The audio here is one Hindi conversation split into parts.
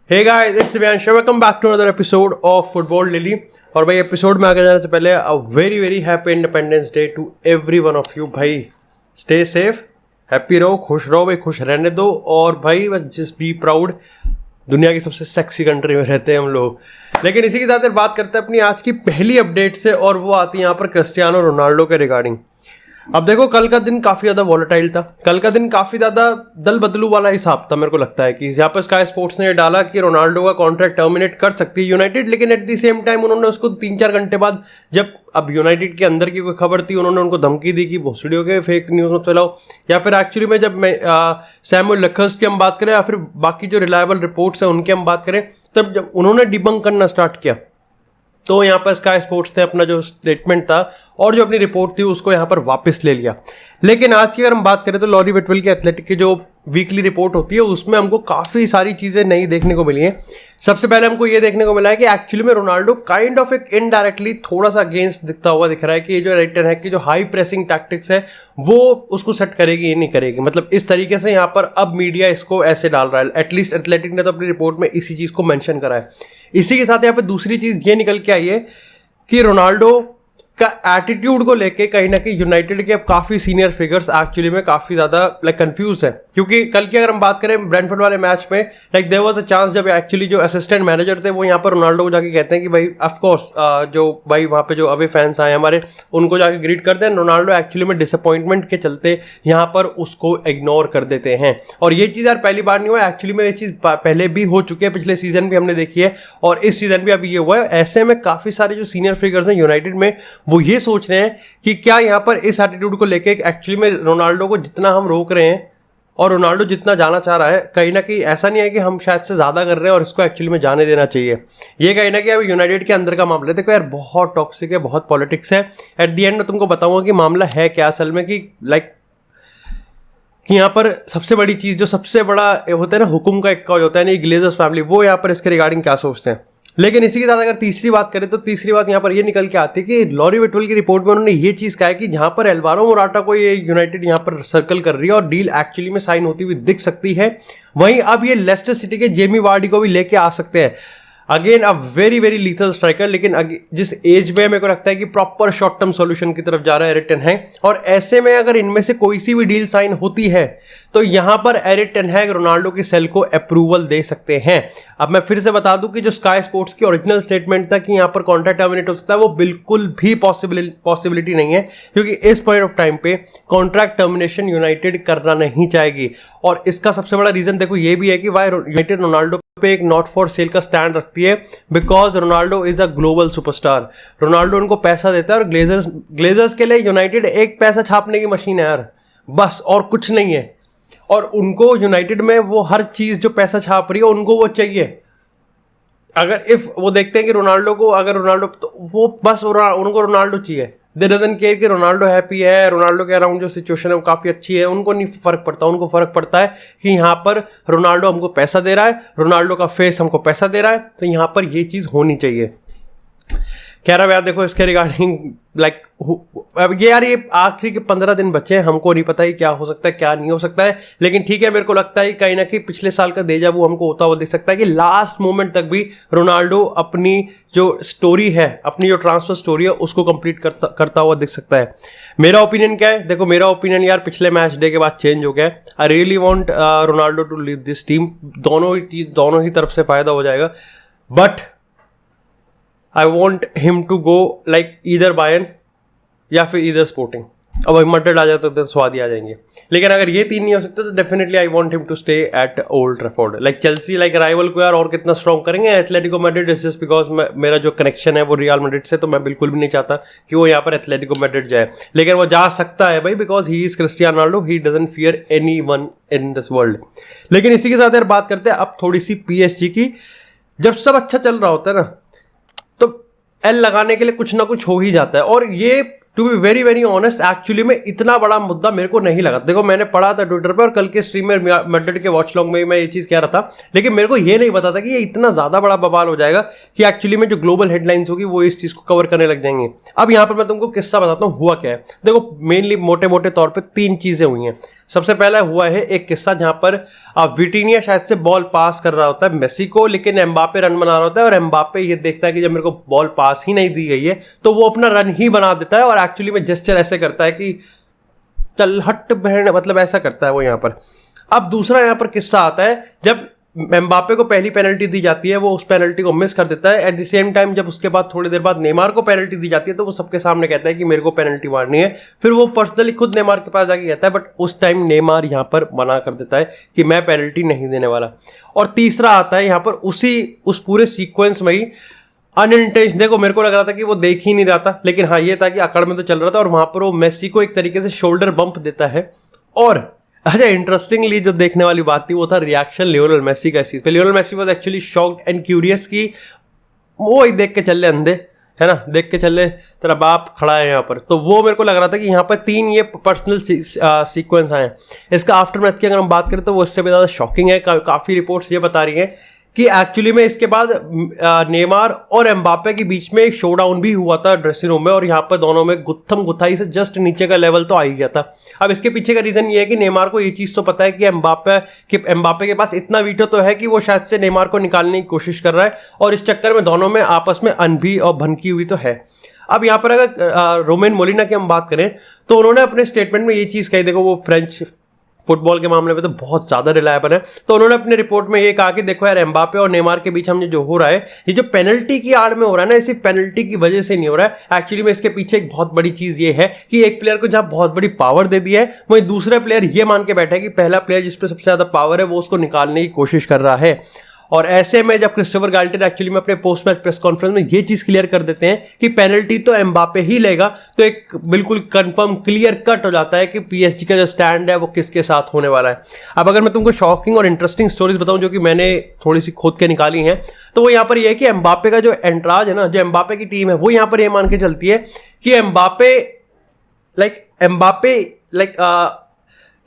Hey guys, it's Divyansh, welcome back to another episode of Football Daily. और भाई एपिसोड में आगे जाने से पहले a very very happy Independence Day to every one of you. भाई स्टे सेफ, हैप्पी रहो, खुश रहो भाई, खुश रहने दो। और भाई बस जस्ट बी प्राउड, दुनिया की सबसे सेक्सी कंट्री में रहते हैं हम लोग। लेकिन इसी के साथ बात करते हैं अपनी आज की पहली अपडेट से, और वो आती है यहाँ पर क्रिस्टियानो रोनाल्डो के रिगार्डिंग। अब देखो, कल का दिन काफी ज्यादा वॉलेटाइल था, कल का दिन काफी ज्यादा दल बदलू वाला हिसाब था। मेरे को लगता है कि यहाँ पर स्काई स्पोर्ट्स ने डाला कि रोनाल्डो का कॉन्ट्रैक्ट टर्मिनेट कर सकती है यूनाइटेड, लेकिन एट द सेम टाइम उन्होंने उसको 3-4 घंटे बाद, जब अब यूनाइटेड के अंदर की कोई खबर थी, उन्होंने उनको धमकी दी कि भोसड़ियों के फेक न्यूज मत फैलाओ। या फिर एक्चुअली में जब सैमुअल लखर्स्ट की हम बात करें, या फिर बाकी जो रिलायबल रिपोर्ट्स हैं उनकी हम बात करें, तब जब उन्होंने डिबंक करना स्टार्ट किया, तो यहाँ पर स्काई स्पोर्ट्स ने अपना जो स्टेटमेंट था और जो अपनी रिपोर्ट थी उसको यहाँ पर वापस ले लिया। लेकिन आज की अगर हम बात करें तो लॉरी बेटवेल की एथलेटिक की जो वीकली रिपोर्ट होती है उसमें हमको काफ़ी सारी चीज़ें नई देखने को मिली हैं। सबसे पहले हमको ये देखने को मिला है कि एक्चुअली में रोनाल्डो काइंड ऑफ एक इनडायरेक्टली थोड़ा सा अगेंस्ट दिखता हुआ दिख रहा है कि ये जो एरिक टेन हैग की जो हाई प्रेसिंग टैक्टिक्स है वो उसको सेट करेगी या नहीं करेगी। मतलब इस तरीके से यहाँ पर अब मीडिया इसको ऐसे डाल रहा है। एटलीस्ट एथलेटिक ने तो अपनी रिपोर्ट में इसी चीज़ को मेंशन करा है। इसी के साथ यहाँ पे दूसरी चीज़ ये निकल के आई है कि रोनाल्डो का एटीट्यूड को लेके कहीं ना कहीं यूनाइटेड के अब काफ़ी सीनियर फिगर्स एक्चुअली में काफ़ी ज़्यादा कंफ्यूज है। क्योंकि कल की अगर हम बात करें ब्रेंटफोर्ड वाले मैच में, देयर वाज अ चांस जब एक्चुअली जो असिस्टेंट मैनेजर थे वो यहाँ पर रोनाल्डो को जाके कहते हैं कि भाई ऑफकोर्स जो भाई वहाँ पे जो अवे फैंस आए हमारे, उनको जाके ग्रीट करते हैं। रोनाल्डो एक्चुअली में डिसअपॉइंटमेंट के चलते यहाँ पर उसको इग्नोर कर देते हैं। और ये चीज़ यार पहली बार नहीं हुआ, एक्चुअली में ये चीज़ पहले भी हो चुकी है, पिछले सीजन भी हमने देखी है और इस सीजन भी अभी ये हुआ है। ऐसे में काफ़ी सारे जो सीनियर फिगर्स हैं यूनाइटेड में वो ये सोच रहे हैं कि क्या यहाँ पर इस एटीट्यूड को लेके एक्चुअली में रोनाल्डो को जितना हम रोक रहे हैं और रोनाल्डो जितना जाना चाह रहा है, कहीं ना कहीं ऐसा नहीं है कि हम शायद से ज़्यादा कर रहे हैं और इसको एक्चुअली में जाने देना चाहिए। ये कहीं ना कहीं अभी यूनाइटेड के अंदर का मामला है। देखो यार, बहुत टॉक्सिक है, बहुत पॉलिटिक्स है। एट द एंड में तुमको बताऊंगा कि मामला है क्या असल में, कि कि यहाँ पर सबसे बड़ी चीज़, जो सबसे बड़ा होता है ना, हुकुम का इक्का होता है ना, ग्लेजर्स फैमिली, वो यहाँ पर इसके रिगार्डिंग क्या सोचते हैं। लेकिन इसी के साथ अगर तीसरी बात करें तो तीसरी बात यहाँ पर ये निकल के आती है कि लॉरी बेटवेल की रिपोर्ट में उन्होंने ये चीज़ कहा है कि जहाँ पर एल्वारो मोराटा को ये यूनाइटेड यहाँ पर सर्कल कर रही है और डील एक्चुअली में साइन होती हुई दिख सकती है, वहीं अब ये लेस्टर सिटी के जेमी वार्डी को भी लेके आ सकते हैं। Again a very very lethal striker, लेकिन जिस एज में मेरे को लगता है कि प्रॉपर शॉर्ट टर्म सॉल्यूशन की तरफ जा रहा है एरिक टेन हैग। और ऐसे में अगर इनमें से कोई सी भी डील साइन होती है तो यहां पर एरिक टेन हैग रोनाल्डो की सेल को अप्रूवल दे सकते हैं। अब मैं फिर से बता दूं कि जो स्काई स्पोर्ट्स की ओरिजिनल स्टेटमेंट था कि यहां पर कॉन्ट्रैक्ट टर्मिनेट हो सकता है, वो बिल्कुल भी पॉसिबिलिटी नहीं है, क्योंकि इस पॉइंट ऑफ टाइम पे कॉन्ट्रैक्ट टर्मिनेशन यूनाइटेड करना नहीं चाहेगी। और इसका सबसे बड़ा रीजन देखो ये भी है कि वाई यूनाइटेड रोनाल्डो पे एक नॉट फॉर सेल का स्टैंड रखती है, because Ronaldo is a global superstar. Ronaldo उनको पैसा देता है और ग्लेजर्स के लिए यूनाइटेड एक पैसा छापने की मशीन है यार, बस, और कुछ नहीं है। और उनको यूनाइटेड में वो हर चीज जो पैसा छाप रही है उनको वो चाहिए। अगर इफ वो देखते हैं कि रोनाल्डो को, अगर रोनाल्डो, तो वो बस उनको रोनाल्डो चाहिए। दे डजंट केयर कि रोनाल्डो हैप्पी है, रोनाल्डो के अराउंड जो सिचुएशन है वो काफ़ी अच्छी है, उनको नहीं फर्क पड़ता। उनको फर्क पड़ता है कि यहाँ पर रोनाल्डो हमको पैसा दे रहा है, रोनाल्डो का फेस हमको पैसा दे रहा है, तो यहाँ पर ये चीज़ होनी चाहिए। कह रहा है यार, देखो इसके रिगार्डिंग अब ये यार, ये आखिरी के 15 दिन बचे हैं, हमको नहीं पता ही क्या हो सकता है क्या नहीं हो सकता है। लेकिन ठीक है, मेरे को लगता है कहीं ना कहीं पिछले साल का डेजा वू हमको होता हुआ दिख सकता है कि लास्ट मोमेंट तक भी रोनाल्डो अपनी जो स्टोरी है, अपनी जो ट्रांसफर स्टोरी है, उसको कंप्लीट करता हुआ दिख सकता है। मेरा ओपिनियन क्या है? देखो मेरा ओपिनियन यार पिछले मैच डे के बाद चेंज हो गया है। I really want Ronaldo to leave this team. दोनों ही तरफ से फायदा हो जाएगा, but I want him to go like either Bayern या फिर either Sporting। अब मड्रिड आ जाता तो स्वाद ही आ जाएंगे। लेकिन अगर ये तीन नहीं हो सकते तो definitely I want him to stay at Old Trafford. Like Chelsea like rival को यार और कितना स्ट्रॉन्ग करेंगे। Atletico Madrid is just because मेरा जो कनेक्शन है वो रियल मैड्रिड से, तो मैं बिल्कुल भी नहीं चाहता कि वो यहाँ पर एथलेटिको मैड्रिड जाए, लेकिन वो जा सकता है भाई, because he is Cristiano Ronaldo, he doesn't fear any one in this world. लेकिन इसी के साथ यार बात करते हैं अब थोड़ी सी PSG की। जब सब अच्छा चल रहा होता है ना, तो एल लगाने के लिए कुछ ना कुछ हो ही जाता है। और ये to be very very honest actually में इतना बड़ा मुद्दा मेरे को नहीं लगा। देखो मैंने पढ़ा था ट्विटर पे और कल के स्ट्रीम में मैड्रिड के वॉच लॉन्ग में मैं ये चीज़ कह रहा था, लेकिन मेरे को ये नहीं पता था कि ये इतना ज़्यादा बड़ा बवाल हो जाएगा कि एक्चुअली में जो ग्लोबल हेडलाइंस होगी वो इस चीज़ को कवर करने लग जाएंगे। अब यहाँ पर मैं तुमको किस्सा बताता हूँ हुआ क्या है। देखो मेनली मोटे मोटे तौर पर 3 चीज़ें हुई हैं। सबसे पहला हुआ है एक किस्सा जहां पर विटिनिया शायद से बॉल पास कर रहा होता है मेसी को, लेकिन एम्बापे रन बना रहा होता है और एम्बापे ये देखता है कि जब मेरे को बॉल पास ही नहीं दी गई है तो वो अपना रन ही बना देता है और एक्चुअली में जेस्चर ऐसे करता है कि चल हट बहन, मतलब ऐसा करता है वो यहाँ पर। अब दूसरा यहाँ पर किस्सा आता है जब एम्बापे को पहली पेनल्टी दी जाती है, वो उस पेनल्टी को मिस कर देता है। एट द सेम टाइम जब उसके बाद थोड़ी देर बाद नेमार को पेनल्टी दी जाती है तो वो सबके सामने कहता है कि मेरे को पेनल्टी मारनी है। फिर वो पर्सनली खुद नेमार के पास जाके कहता है, बट उस टाइम नेमार यहाँ पर मना कर देता है कि मैं पेनल्टी नहीं देने वाला। और तीसरा आता है यहाँ पर उस पूरे सीक्वेंस में ही अनइंटेंशन, देखो मेरे को लग रहा था कि वो देख ही नहीं रहा था, लेकिन हाँ ये था कि अकड़ में तो चल रहा था और वहां पर वो मेसी को एक तरीके से शोल्डर बम्प देता है। और अच्छा इंटरेस्टिंगली जो देखने वाली बात थी वो था रिएक्शन लियोनेल मेसी का इस चीज पे। Lionel Messi was actually shocked and curious कि वो ही देख के चल अंधे, है ना, देख के चले तेरा बाप खड़ा है यहाँ पर। तो वो मेरे को लग रहा था कि यहाँ पर 3 ये पर्सनल सीक्वेंस आए हैं। इसका आफ्टरमैथ की अगर हम बात करें तो वो इससे भी ज़्यादा शॉकिंग है। काफ़ी रिपोर्ट्स ये बता रही हैं कि एक्चुअली में इसके बाद नेमार और एम्बापे के बीच में एक शोडाउन भी हुआ था ड्रेसिंग रूम में और यहाँ पर दोनों में गुत्थम गुत्थाई से जस्ट नीचे का लेवल तो आ ही गया था। अब इसके पीछे का रीजन ये है कि नेमार को ये चीज़ तो पता है कि एम्बापे के पास इतना वीटो तो है कि वो शायद से नेमार को निकालने की कोशिश कर रहा है और इस चक्कर में दोनों में आपस में अनभी और भनकी हुई तो है। अब यहाँ पर अगर रोमेन मोलिना की हम बात करें तो उन्होंने अपने स्टेटमेंट में ये चीज़ कही, देखो वो फ्रेंच फुटबॉल के मामले में तो बहुत ज़्यादा रिलायबल है, तो उन्होंने अपने रिपोर्ट में ये कहा कि देखो यार एम्बापे और नेमार के बीच हमने जो हो रहा है, ये जो पेनल्टी की आड़ में हो रहा है ना, सिर्फ पेनल्टी की वजह से नहीं हो रहा है। एक्चुअली में इसके पीछे एक बहुत बड़ी चीज़ ये है कि एक प्लेयर को जहाँ बहुत बड़ी पावर दे दी है वहीं दूसरा प्लेयर ये मान के बैठा है कि पहला प्लेयर जिस पर सबसे ज़्यादा पावर है वो उसको निकालने की कोशिश कर रहा है। और ऐसे में जब क्रिस्टोफर गाल्टियर एक्चुअली में अपने पोस्ट मैच प्रेस कॉन्फ्रेंस में ये चीज क्लियर कर देते हैं कि पेनल्टी तो एम्बापे ही लेगा, तो एक बिल्कुल कंफर्म क्लियर कट हो जाता है कि पीएसजी का जो स्टैंड है वो किसके साथ होने वाला है। अब अगर मैं तुमको शॉकिंग और इंटरेस्टिंग स्टोरीज बताऊं जो कि मैंने थोड़ी सी खोद के निकाली हैं, तो वो यहाँ पर ये है कि एम्बापे का जो एंट्राज है ना, जो एम्बापे की टीम है वो यहाँ पर ये मान के चलती है कि एम्बापे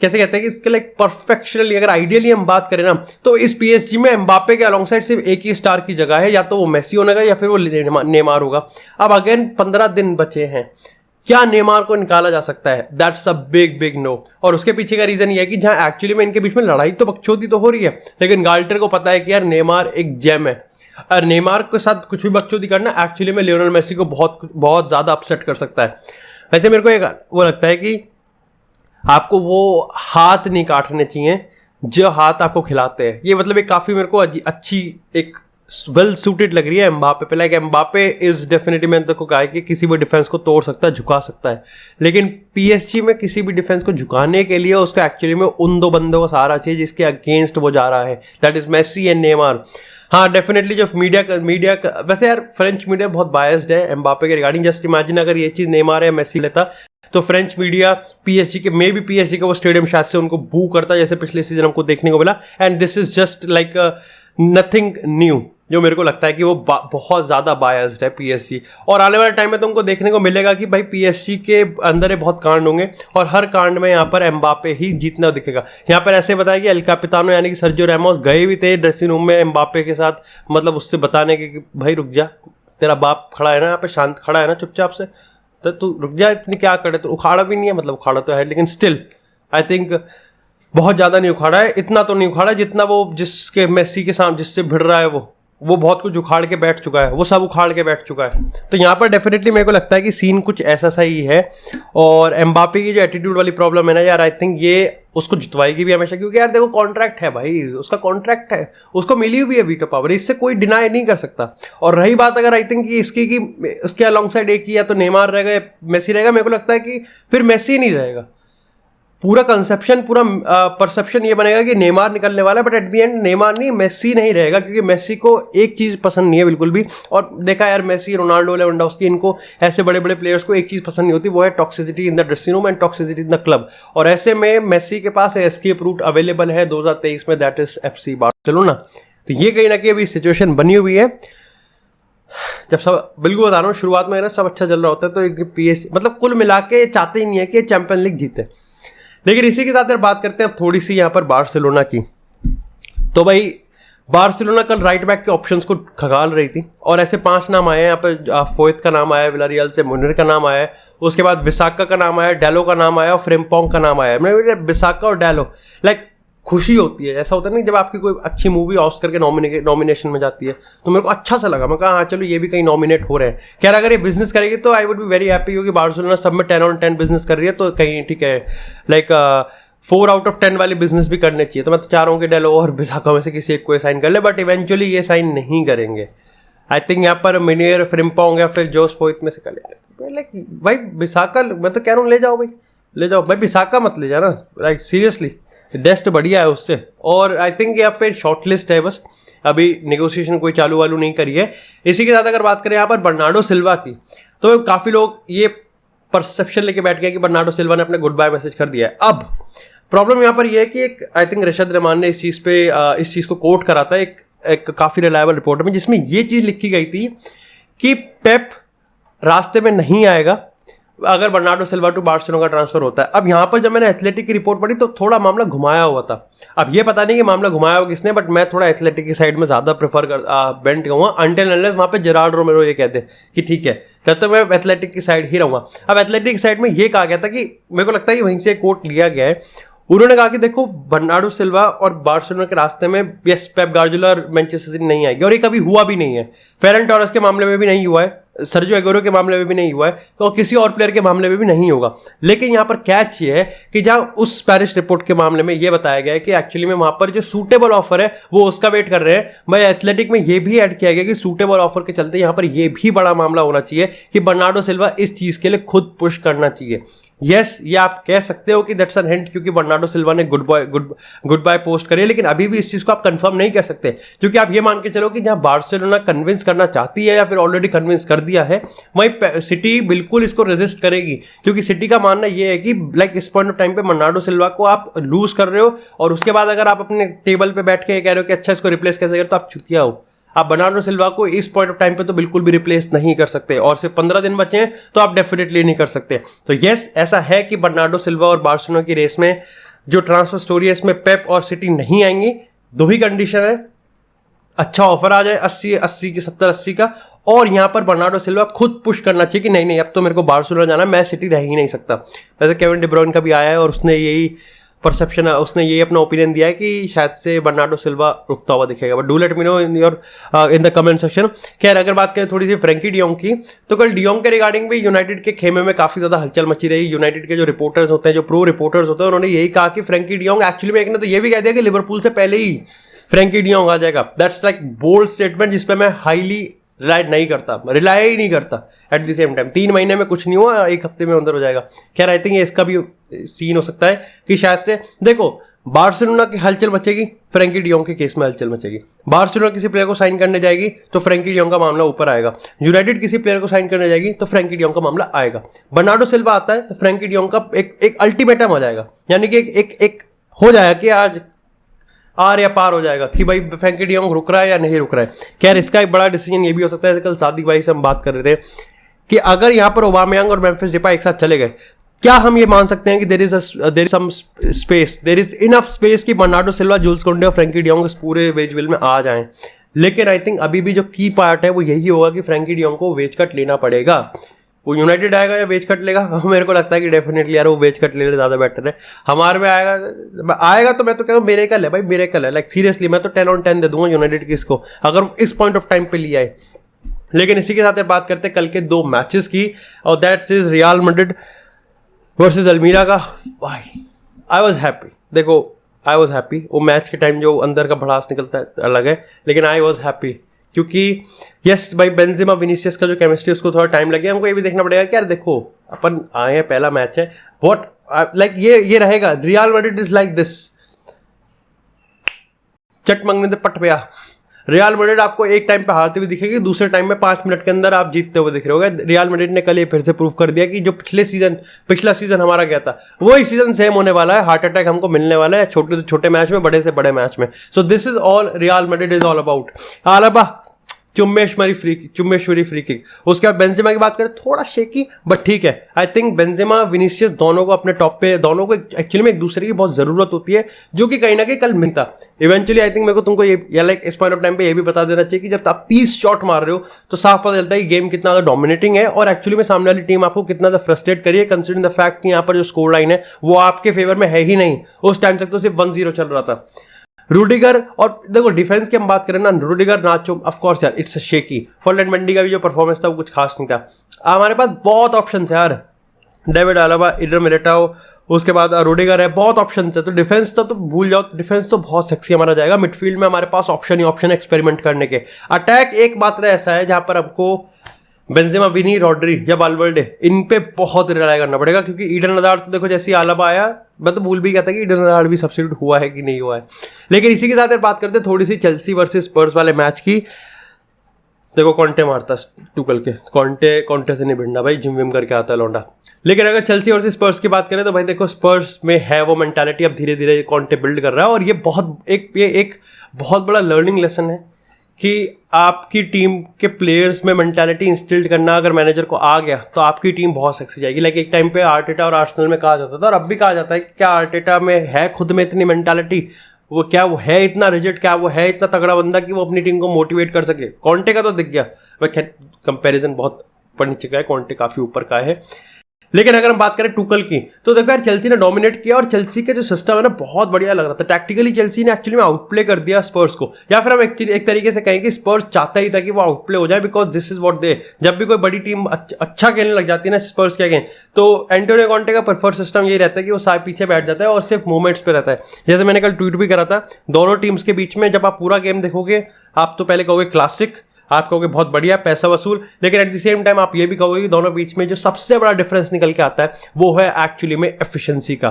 कैसे कहते हैं कि इसके लाइक परफेक्शनली अगर आइडियली हम बात करें ना तो इस पीएसजी में एम्बापे के अलॉन्ग साइड सिर्फ एक ही स्टार की जगह है, या तो वो मेसी होने का या फिर वो नेमार होगा। अब अगेन 15 दिन बचे हैं, क्या नेमार को निकाला जा सकता है? That's a big no. और उसके पीछे का रीजन ये है कि जहां एक्चुअली में इनके बीच में लड़ाई तो बकचोदी तो हो रही है, लेकिन गाल्टियर को पता है कि यार नेमार एक जेम है और नेमार के साथ कुछ भी बकचोदी करना एक्चुअली में लियोनेल मेसी को बहुत ज्यादा अपसेट कर सकता है। वैसे मेरे को एक वो लगता है कि आपको वो हाथ नहीं काटने चाहिए जो हाथ आपको खिलाते हैं। ये मतलब एक काफ़ी मेरे को अच्छी एक वेल सूटेड लग रही है एम्बापे पे। लाइक एम्बापे इज डेफिनेटली, मैंने देखो कहा है कि किसी भी डिफेंस को तोड़ सकता है, झुका सकता है, लेकिन पीएसजी में किसी भी डिफेंस को झुकाने के लिए उसको एक्चुअली में उन 2 बंदों का सहारा चाहिए जिसके अगेंस्ट वो जा रहा है, that is Messi and Neymar. हाँ डेफिनेटली जो मीडिया वैसे यार फ्रेंच मीडिया बहुत बायस्ड है एम्बापे के रिगार्डिंग। जस्ट इमेजिन अगर ये चीज़ नेमार या मेसी लेता तो फ्रेंच मीडिया पीएसजी के वो स्टेडियम शायद से उनको बू करता जैसे पिछले सीजन हमको देखने को मिला। And this is just like nothing new, जो मेरे को लगता है कि वो बहुत ज़्यादा बायस्ड है पीएसजी। और आने वाले टाइम में तुमको देखने को मिलेगा कि भाई पीएसजी के अंदर ये बहुत कांड होंगे और हर कांड में यहाँ पर एम्बापे ही जीतना दिखेगा। यहाँ पर ऐसे बताया कि एल कैपिटानो यानी कि सर्जियो रैमोस गए भी थे ड्रेसिंग रूम में एम्बापे के साथ, मतलब उससे बताने के कि भाई रुक जा, तेरा बाप खड़ा है ना यहाँ पे, शांत खड़ा है ना चुपचाप से, तो तू रुक जा, इतनी क्या करे। तो उखाड़ा भी नहीं है, मतलब उखाड़ा तो है लेकिन स्टिल आई थिंक बहुत ज़्यादा नहीं उखाड़ा है, इतना तो नहीं उखाड़ा जितना वो जिसके मेसी के सामने जिससे भिड़ रहा है वो बहुत कुछ उखाड़ के बैठ चुका है, वो सब उखाड़ के बैठ चुका है। तो यहाँ पर डेफिनेटली मेरे को लगता है कि सीन कुछ ऐसा सा ही है। और एम्बापे की जो एटीट्यूड वाली प्रॉब्लम है ना यार, आई थिंक ये उसको जितवाएगी भी हमेशा, क्योंकि यार देखो कॉन्ट्रैक्ट है भाई, उसका कॉन्ट्रैक्ट है, उसको मिली हुई है वीटो पावर, इससे कोई डिनाई नहीं कर सकता। और रही बात अगर आई थिंक इसकी कि उसके अलॉन्ग साइड एक ही या तो नेमार रहेगा या मेसी रहेगा, मेरे को लगता है कि फिर मेसी नहीं रहेगा। पूरा कंसेप्शन, पूरा परसेप्शन ये बनेगा कि नेमार निकलने वाला है, but at the end Neymar नहीं, मेसी नहीं रहेगा, क्योंकि मेसी को एक चीज़ पसंद नहीं है बिल्कुल भी। और देखा यार मेसी, रोनाल्डो, लेवेंडोव्स्की, इनको ऐसे बड़े बड़े प्लेयर्स को एक चीज़ पसंद नहीं होती, वो है toxicity in the dressing room and toxicity in the club. और ऐसे में मेसी के पास एस्केप रूट अवेलेबल है 2023 में, दैट इज FC बार्सिलोना। तो ये कहीं ना कहीं अभी सिचुएशन बनी हुई है। जब सब बिल्कुल बता रहा हूँ, शुरुआत में सब अच्छा चल रहा होता है तो पीएसजी मतलब कुल मिला के चाहते ही नहीं है कि चैंपियन लीग जीते। लेकिन इसी के साथ यार बात करते हैं अब थोड़ी सी यहाँ पर बार्सिलोना की। तो भाई बार्सिलोना कल राइट बैक के ऑप्शंस को खगाल रही थी और ऐसे 5 नाम आए हैं यहाँ पे। फोयत का नाम आया, विलारियल से मुनिर का नाम आया, उसके बाद बिसाका का नाम आया, डेलो का नाम आया और फ्रिम्पोंग का नाम आया। मैं बिसाका और डेलो लाइक खुशी होती है, ऐसा होता है ना जब आपकी कोई अच्छी मूवी ऑस्कर के नॉमिनेशन में जाती है, तो मेरे को अच्छा सा लगा। मैं कहा हाँ चलो ये भी कहीं नॉमिनेट हो रहे हैं। कह रहा अगर ये बिजनेस करेगी तो I would be very happy, क्योंकि बार्सिलोना सब में 10 on 10 बिजनेस कर रही है, तो कहीं ठीक है लाइक 4 out of 10 वाली बिजनेस भी करने चाहिए। तो मैं तो चाह रहा हूँ कि डेलो और बिसाका में से किसी एक को साइन कर ले, बट इवेंचुअली ये साइन नहीं करेंगे। आई थिंक यहाँ पर मिनियर, फ्रिम्पोंग या फिर जोस फोइट में से कर ले। लाइक भाई बिसाका, मैं तो कह रहा हूँ ले जाओ भाई, ले जाओ भाई, बिसाका मत ले जाना। लाइक सीरियसली डेस्ट बढ़िया है उससे। और आई थिंक यहाँ पे शॉर्ट लिस्ट है बस, अभी नेगोशिएशन कोई चालू वालू नहीं करी है। इसी के साथ अगर बात करें यहाँ पर बर्नार्डो सिल्वा की, तो काफ़ी लोग ये परसेप्शन लेके बैठ गए कि बर्नार्डो सिल्वा ने अपने गुड बाय मैसेज कर दिया है। अब प्रॉब्लम यहाँ पर यह है कि एक आई थिंक रशद रहमान ने इस चीज़ को कोट करा था एक काफ़ी रिलायबल रिपोर्ट में, जिसमें ये चीज़ लिखी गई थी कि पेप रास्ते में नहीं आएगा अगर बर्नार्डो सिल्वा टू बार्सिलोना का ट्रांसफर होता है। अब यहाँ पर जब मैंने एथलेटिक की रिपोर्ट पढ़ी तो थोड़ा मामला घुमाया हुआ था। अब ये पता नहीं कि मामला घुमाया हुआ किसने, बट मैं थोड़ा एथलेटिक की साइड में ज़्यादा प्रेफर बेंट करूँगा अंटिल अनलेस वहाँ पे जेरार्ड रोमेरो ये कहते कि ठीक है, तब तो मैं एथलेटिक की साइड ही रहूँगा। अब एथलेटिक की साइड में ये कहा गया था कि मेरे को लगता है कि वहीं से कोट लिया गया है। उन्होंने कहा कि देखो बर्नार्डो सिल्वा और बार्सिलोना के रास्ते में यस पेप गार्डियोला और मैनचेस्टर सिटी नहीं आएगी, और ये कभी हुआ भी नहीं है। फेरन टोरेस के मामले में भी नहीं हुआ है, सर्जियो एगुएरो के मामले में भी नहीं हुआ है, तो किसी और प्लेयर के मामले में भी नहीं होगा। लेकिन यहाँ पर कैच ये है कि जहाँ उस स्पैनिश रिपोर्ट के मामले में ये बताया गया है कि एक्चुअली में वहाँ पर जो सूटेबल ऑफर है वो उसका वेट कर रहे हैं। मैं एथलेटिक में ये भी ऐड किया गया कि सूटेबल ऑफर के चलते यहाँ पर ये भी बड़ा मामला होना चाहिए कि बर्नार्डो सिल्वा इस चीज़ के लिए खुद पुश करना चाहिए। यस ये आप कह सकते हो कि दैट्स एन हिंट, क्योंकि बर्नार्डो सिल्वा ने गुड बाय पोस्ट करी है, लेकिन अभी भी इस चीज़ को आप कंफर्म नहीं कर सकते, क्योंकि आप ये मान के चलो कि जहां बार्सिलोना कन्विंस करना चाहती है या फिर ऑलरेडी कन्विंस कर दिया है, वहीं सिटी बिल्कुल इसको रेजिस्ट करेगी। क्योंकि सिटी का मानना ये है कि लाइक इस पॉइंट ऑफ टाइम पे बर्नार्डो सिल्वा को आप लूज कर रहे हो, और उसके बाद अगर आप अपने टेबल पे बैठ के कह रहे हो कि अच्छा इसको रिप्लेस कैसे करें, तो आप चुतिया हो। आप बर्नार्डो सिल्वा को इस पॉइंट ऑफ टाइम पे तो बिल्कुल भी रिप्लेस नहीं कर सकते, और सिर्फ 15 दिन बचे हैं तो आप डेफिनेटली नहीं कर सकते। तो यस ऐसा है कि बर्नार्डो सिल्वा और बार्सिलोना की रेस में जो ट्रांसफर स्टोरी है इसमें पेप और सिटी नहीं आएंगी। दो ही कंडीशन है, अच्छा ऑफर आ जाए 80 की 70-80 का, और यहाँ पर बर्नार्डो सिल्वा खुद पुश करना चाहिए कि नहीं अब तो मेरे को बार्सिलोना जाना, मैं सिटी रह ही नहीं सकता। वैसे केविन डी ब्रुयने का भी आया है और उसने यही परसेप्शन, उसने ये अपना ओपिनियन दिया है कि शायद से बर्नार्डो सिल्वा रुकता हुआ दिखेगा। But do let me know in the comment section. खैर अगर बात करें थोड़ी सी फ्रैंकी डियोंग की, तो कल डियोंग के रिगार्डिंग भी यूनाइटेड के खेमे में काफ़ी ज़्यादा हलचल मची रही। यूनाइटेड के जो रिपोर्टर्स होते हैं, जो प्रो रिपोर्टर्स होते हैं, उन्होंने यही कहा कि फ्रैंकी डियोंग एक्चुअली में, एक ने तो ये भी कह दिया कि लिवरपूल से पहले ही फ्रैंकी डियोंग आ जाएगा। दैट्स लाइक बोल्ड स्टेटमेंट जिस पर मैं हाईली रिलाई ही नहीं करता। एट द सेम टाइम 3 महीने में कुछ नहीं हुआ, 1 हफ्ते में अंदर हो जाएगा। खैर आई थिंक ये इसका भी सीन हो सकता है कि शायद से देखो बार्सिलोना की हलचल मचेगी, फ्रैंकी डियोंग के केस में हलचल मचेगी। बार्सिलोना किसी प्लेयर को साइन करने जाएगी तो फ्रैंकी डियोंग का मामला ऊपर आएगा। यूनाइटेड किसी प्लेयर को साइन करने जाएगी तो फ्रैंकी डियोंग का मामला आएगा। बर्नार्डो सिल्वा आता है तो फ्रैंकी डियोंग का एक अल्टीमेटम आ जाएगा, यानी कि एक हो जाएगा कि आज आर या पार हो जाएगा कि भाई फ्रैंकी डियोंग रुक रहा है या नहीं रुक रहा है। खैर इसका एक बड़ा डिसीजन ये भी हो सकता है, कल सादिक भाई से हम बात कर रहे थे कि अगर यहाँ पर ओबामेयांग और मेम्फिस डिपाई एक साथ चले गए, क्या हम ये मान सकते हैं कि there is some space, there is enough space कि बर्नार्डो सिल्वा, जूल्स कोंडे और फ्रैंकी डियोंग इस पूरे वेज विल में आ जाएं। लेकिन आई थिंक अभी भी जो की पार्ट है वो यही होगा कि फ्रैंकी डियोंग को वेज कट लेना पड़ेगा। वो यूनाइटेड आएगा या वेज कट लेगा? मेरे को लगता है कि डेफिनेटली यार वो वेज कट ले ज़्यादा बेटर है। हमारे में आएगा तो मैं तो कह रहा हूँ मेरेकल है भाई, मेरेकल है। लाइक सीरियसली मैं तो 10 on 10 दे दूंगा यूनाइटेड की इसको, अगर इस पॉइंट ऑफ टाइम पे लिया है। लेकिन इसी के साथ बात करते हैं कल के 2 मैचेस की, और that's is real Madrid versus almirah का। भाई आई वॉज हैप्पी, देखो आई वॉज हैप्पी। वो मैच के टाइम जो अंदर का भड़ास निकलता है अलग है, लेकिन आई वॉज हैप्पी क्योंकि यस भाई बेंजेमा विनीसियस का जो केमिस्ट्री उसको थोड़ा टाइम लगे। हमको ये भी देखना पड़ेगा कि यार देखो अपन आए हैं, पहला मैच है, व्हाट लाइक ये रहेगा। Real Madrid is like this, चट मंगने से पट गया। रियल मैड्रिड आपको एक टाइम पे हारते हुए दिखेगी, दूसरे टाइम में 5 मिनट के अंदर आप जीतते हुए दिख रहे होगे। रियल मैड्रिड ने कल ये फिर से प्रूव कर दिया कि जो पिछला सीजन हमारा गया था वही सीजन सेम होने वाला है। हार्ट अटैक हमको मिलने वाला है छोटे से छोटे मैच में, बड़े से बड़े मैच में। So this is all Real Madrid is all about. Alaba चुम्मेश्वरी फ्री किक। उसके बाद बेंजेमा की बात करें, थोड़ा शेकी बट ठीक है। आई थिंक बेंजेमा विनीसियस दोनों को अपने टॉप पे, दोनों को एक्चुअली में एक दूसरे की बहुत जरूरत होती है, जो कि कहीं ना कहीं कल मिलता इवेंचुअली। आई थिंक मेरे को तुमको ये लाइक इस पॉइंट ऑफ टाइम पे ये भी बता देना चाहिए कि जब आप 30 शॉट मार रहे हो तो साफ पता चलता है कि गेम कितना ज्यादा डोमिनेटिंग है और एक्चुअली में सामने वाली टीम आपको कितना ज्यादा फ्रस्ट्रेट करिए, कंसीडरिंग द फैक्ट कि यहाँ पर जो स्कोर लाइन है वो आपके फेवर में है ही नहीं। उस टाइम तक तो सिर्फ 1-0 चल रहा था। रूडिगर, और देखो डिफेंस की हम बात करें ना, रूडिगर, नाचो, ऑफ कोर्स यार इट्स शेकी। फॉरलैंड मंडी का भी जो परफॉर्मेंस था वो कुछ खास नहीं था। हमारे पास बहुत ऑप्शन है यार, डेविड अलावा, इडर मिलिटाओ, उसके बाद रूडिगर है, बहुत ऑप्शन है। तो डिफेंस तो भूल जाओ, डिफेंस तो बहुत सेक्सी हमारा जाएगा। मिडफील्ड में हमारे पास ऑप्शन ही ऑप्शन एक्सपेरिमेंट करने के। अटैक एक मात्र ऐसा है जहां पर आपको बेंजेमा, विनी, रॉड्री या बालवर्डे, इन पे बहुत रिलाय करना पड़ेगा, क्योंकि ईडन हज़ार्ड तो देखो जैसे आलाबा आया, मैं तो भूल भी गया था कि ईडन हज़ार्ड भी सब्स्टिट्यूट हुआ है कि नहीं हुआ है। लेकिन इसी के साथ बात करते हैं थोड़ी सी चेल्सी वर्सेस स्पर्स वाले मैच की। देखो कॉन्टे मारता टुकल के, कॉन्टे से नहीं भिड़ना भाई, जिम विम करके आता है लौंडा। लेकिन अगर चेल्सी वर्सेस स्पर्स की बात करें तो भाई देखो स्पर्स में है वो मेंटालिटी, अब धीरे धीरे कॉन्टे बिल्ड कर रहा है, और ये एक बहुत बड़ा लर्निंग लेसन है कि आपकी टीम के प्लेयर्स में मेंटालिटी इंस्टिल्ड करना अगर मैनेजर को आ गया तो आपकी टीम बहुत सक्सेस जाएगी। लाइक एक टाइम पे आर्टेटा और आर्सेनल में कहा जाता था, और अब भी कहा जाता है कि क्या आर्टेटा में है खुद में इतनी मेंटालिटी, वो है इतना रिजिड, क्या वो है इतना तगड़ा बंदा कि वो अपनी टीम को मोटिवेट कर सके। कॉन्टे का तो दिख गया, वह कंपैरिजन बहुत ऊपर नीचे का है, कॉन्टे काफी ऊपर का है। लेकिन अगर हम बात करें टुकल की, तो देखो यार चेल्सी ने डोमिनेट किया, और चेल्सी का जो सिस्टम है ना बहुत बढ़िया लग रहा था। टैक्टिकली चेल्सी ने एक्चुअली में आउटप्ले कर दिया स्पर्स को, या फिर हम एक तरीके से कहें कि स्पर्स चाहता ही था कि वो आउटप्ले हो जाए, because this is what they, जब भी कोई बड़ी टीम अच्छा खेलने लग जाती है ना स्पर्स के अगेंस्ट, तो एंटोनियो कॉन्टे का प्रेफर्ड सिस्टम यही रहता है कि वो साथ पीछे बैठ जाता है और सिर्फ मूवमेंट्स पे रहता है। जैसे मैंने कल ट्वीट भी करा था, दोनों टीम्स के बीच में जब आप पूरा गेम देखोगे आप तो पहले कहोगे क्लासिक, आप कहोगे बहुत बढ़िया पैसा वसूल, लेकिन एट द सेम टाइम आप ये भी कहोगे कि दोनों बीच में जो सबसे बड़ा डिफरेंस निकल के आता है वो है एक्चुअली में एफिशिएंसी का।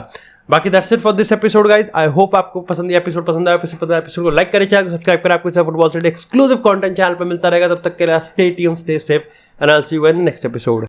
बाकी that's it for this episode guys. I hope आपको एपिसोड पसंद आया। एपिसोड को लाइक करें, चैनल को सब्सक्राइब करें। आपको फुटबॉल से एक्सक्लूसिव कंटेंट चैनल पर मिलता रहेगा। तब तक के लिए stay tuned, stay safe, and I will see you in the next episode.